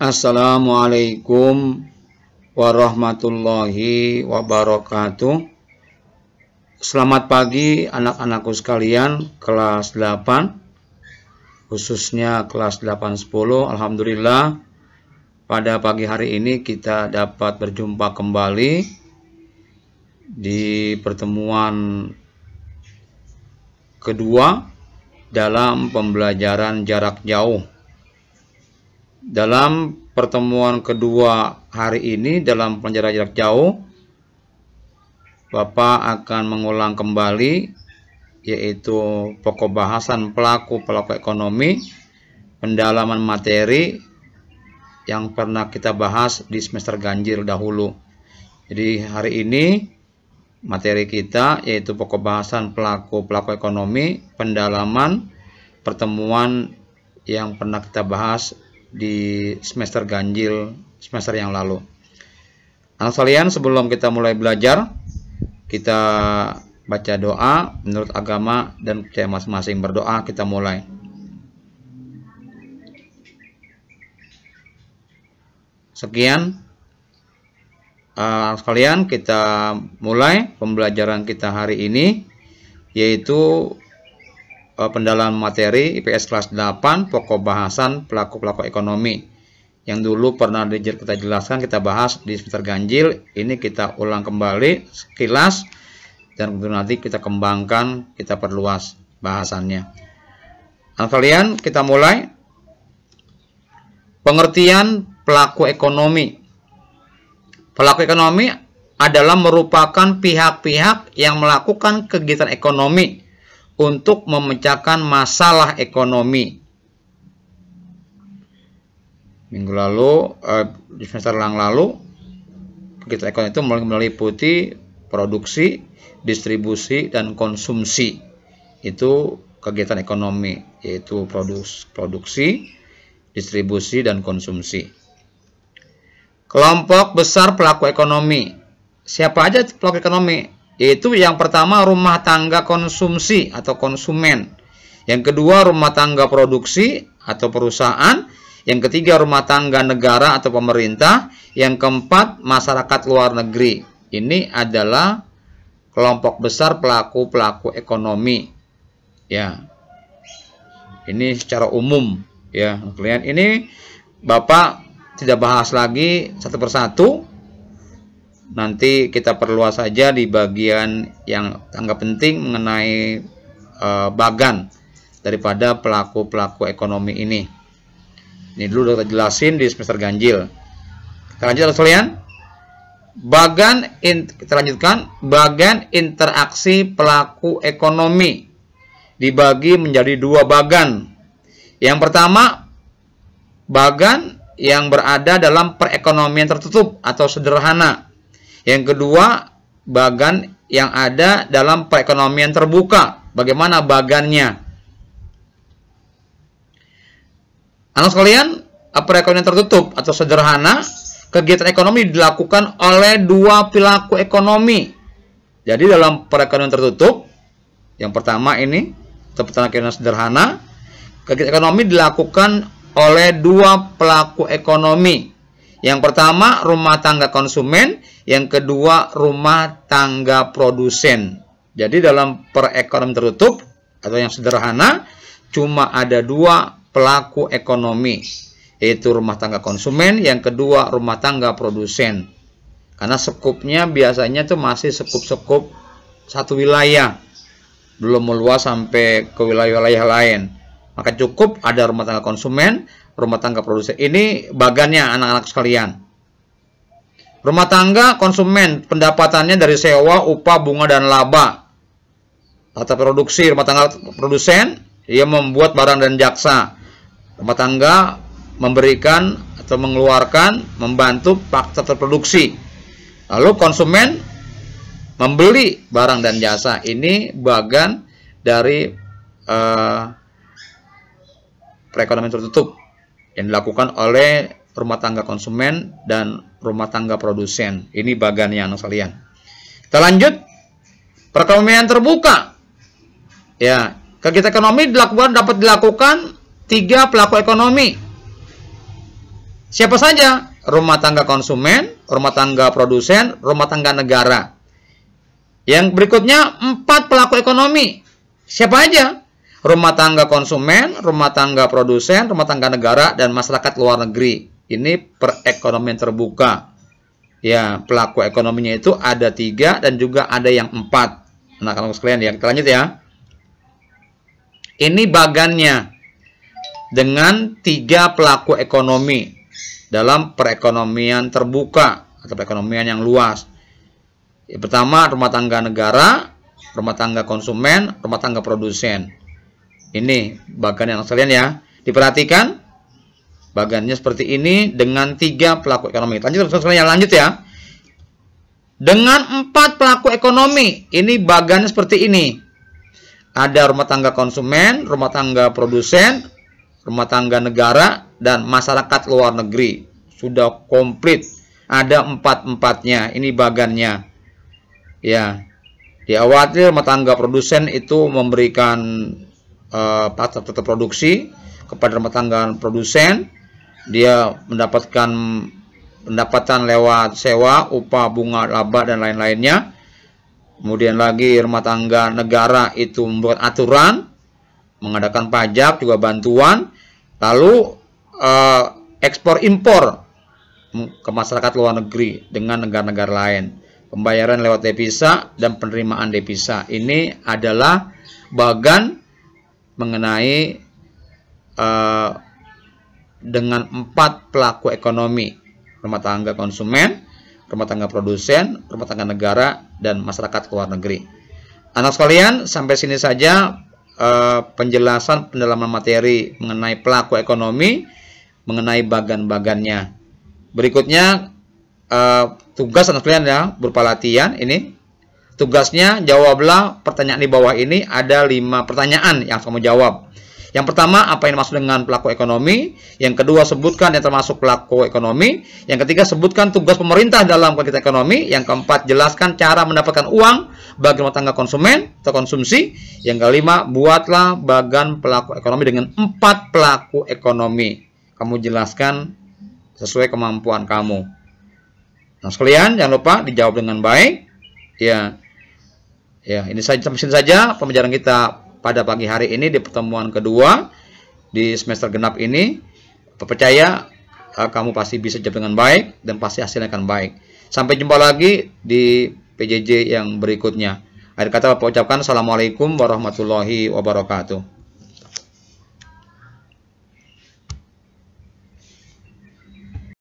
Assalamualaikum warahmatullahi wabarakatuh. Selamat pagi anak-anakku sekalian kelas 8, khususnya kelas 8-10. Alhamdulillah pada pagi hari ini kita dapat berjumpa kembali di pertemuan kedua dalam pembelajaran jarak jauh. Dalam pertemuan kedua hari ini dalam pembelajaran jarak jauh, Bapak akan mengulang kembali yaitu pokok bahasan pelaku ekonomi, pendalaman materi yang pernah kita bahas di semester ganjil dahulu. Jadi hari ini materi kita yaitu pokok bahasan pelaku ekonomi, pendalaman pertemuan yang pernah kita bahas di semester ganjil semester yang lalu. Anak sekalian, sebelum kita mulai belajar, kita baca doa menurut agama dan percaya masing-masing. Berdoa, kita mulai. Sekian anak sekalian, kita mulai pembelajaran kita hari ini, yaitu pendalaman materi IPS kelas 8 pokok bahasan pelaku ekonomi yang dulu pernah kita jelaskan, kita bahas di semester ganjil. Ini kita ulang kembali sekilas dan nanti kita kembangkan, kita perluas bahasannya. Anak kalian, kita mulai. Pengertian pelaku ekonomi. Pelaku ekonomi adalah merupakan pihak-pihak yang melakukan kegiatan ekonomi untuk memecahkan masalah ekonomi. Minggu lalu, di semester yang lalu, kegiatan ekonomi itu meliputi produksi, distribusi, dan konsumsi. Itu kegiatan ekonomi, yaitu produksi, distribusi, dan konsumsi. Kelompok besar pelaku ekonomi. Siapa aja pelaku ekonomi? Yaitu yang pertama rumah tangga konsumsi atau konsumen, yang kedua rumah tangga produksi atau perusahaan, yang ketiga rumah tangga negara atau pemerintah, yang keempat masyarakat luar negeri. Ini adalah kelompok besar pelaku ekonomi. Ya, ini secara umum. Ya, kalian ini Bapak tidak bahas lagi satu persatu. Nanti kita perluas saja di bagian yang anggap penting mengenai bagan daripada pelaku ekonomi ini. Ini dulu kita jelasin di semester ganjil. Kita lanjut sekalian. Kita lanjutkan. Bagan interaksi pelaku ekonomi dibagi menjadi dua bagan. Yang pertama, bagan yang berada dalam perekonomian tertutup atau sederhana. Yang kedua, bagan yang ada dalam perekonomian terbuka. Bagaimana bagannya? Anak sekalian, perekonomian tertutup atau sederhana, kegiatan ekonomi dilakukan oleh dua pelaku ekonomi. Jadi dalam perekonomian tertutup, yang pertama ini, perekonomian sederhana, kegiatan ekonomi dilakukan oleh dua pelaku ekonomi. Yang pertama rumah tangga konsumen, yang kedua rumah tangga produsen. Jadi dalam perekonomian tertutup atau yang sederhana cuma ada dua pelaku ekonomi, yaitu rumah tangga konsumen, yang kedua rumah tangga produsen. Karena sekupnya biasanya tuh masih sekup satu wilayah, belum meluas sampai ke wilayah-wilayah lain. Maka cukup ada rumah tangga konsumen, rumah tangga produsen. Ini bagannya anak-anak sekalian. Rumah tangga konsumen pendapatannya dari sewa, upah, bunga, dan laba. Atau produksi, rumah tangga produsen, ia membuat barang dan jasa. Rumah tangga memberikan atau mengeluarkan, membantu faktor produksi. Lalu konsumen membeli barang dan jasa. Ini bagan dari perekonomian tertutup yang dilakukan oleh rumah tangga konsumen dan rumah tangga produsen. Ini bagannya anak sekalian. Kita lanjut. Perekonomian terbuka. Ya, kegiatan ekonomi dapat dilakukan tiga pelaku ekonomi. Siapa saja? Rumah tangga konsumen, rumah tangga produsen, rumah tangga negara. Yang berikutnya 4 pelaku ekonomi. Siapa aja? Rumah tangga konsumen, rumah tangga produsen, rumah tangga negara, dan masyarakat luar negeri. Ini perekonomian terbuka. Ya, pelaku ekonominya itu ada 3 dan juga ada yang 4. Anak-anak sekalian ya, kita lanjut ya. Ini bagannya dengan 3 pelaku ekonomi dalam perekonomian terbuka atau perekonomian yang luas. Yang pertama, rumah tangga negara, rumah tangga konsumen, rumah tangga produsen. Ini bagan yang sekalian ya. Diperhatikan bagannya seperti ini dengan 3 pelaku ekonomi. Lanjut ya. Dengan 4 pelaku ekonomi, ini bagannya seperti ini. Ada rumah tangga konsumen, rumah tangga produsen, rumah tangga negara, dan masyarakat luar negeri. Sudah komplit. Ada 4-4-nya. Ini bagannya. Ya. Di awal rumah tangga produsen itu memberikan pasar produksi kepada rumah tangga produsen. Dia mendapatkan pendapatan lewat sewa, upah, bunga, laba, dan lain-lainnya. Kemudian lagi rumah tangga negara itu membuat aturan, mengadakan pajak, juga bantuan. Lalu ekspor impor ke masyarakat luar negeri dengan negara-negara lain. Pembayaran lewat devisa dan penerimaan devisa. Ini adalah bagan mengenai dengan 4 pelaku ekonomi. Rumah tangga konsumen, rumah tangga produsen, rumah tangga negara, dan masyarakat luar negeri. Anak sekalian, sampai sini saja penjelasan pendalaman materi mengenai pelaku ekonomi, mengenai bagan-bagannya. Berikutnya tugas anak sekalian ya, berupa latihan ini. Tugasnya jawablah pertanyaan di bawah ini, ada 5 pertanyaan yang kamu jawab. Yang pertama, apa yang dimaksud dengan pelaku ekonomi? Yang kedua, sebutkan yang termasuk pelaku ekonomi. Yang ketiga, sebutkan tugas pemerintah dalam kegiatan ekonomi. Yang keempat, jelaskan cara mendapatkan uang bagi rumah tangga konsumen atau konsumsi. Yang kelima, buatlah bagan pelaku ekonomi dengan 4 pelaku ekonomi. Kamu jelaskan sesuai kemampuan kamu. Nah, sekalian, jangan lupa dijawab dengan baik. Ya, ini sampai sini saja pembelajaran kita pada pagi hari ini di pertemuan kedua di semester genap ini. Percaya kamu pasti bisa jawab dengan baik dan pasti hasilnya akan baik. Sampai jumpa lagi di PJJ yang berikutnya. Akhir kata Bapak ucapkan assalamualaikum warahmatullahi wabarakatuh.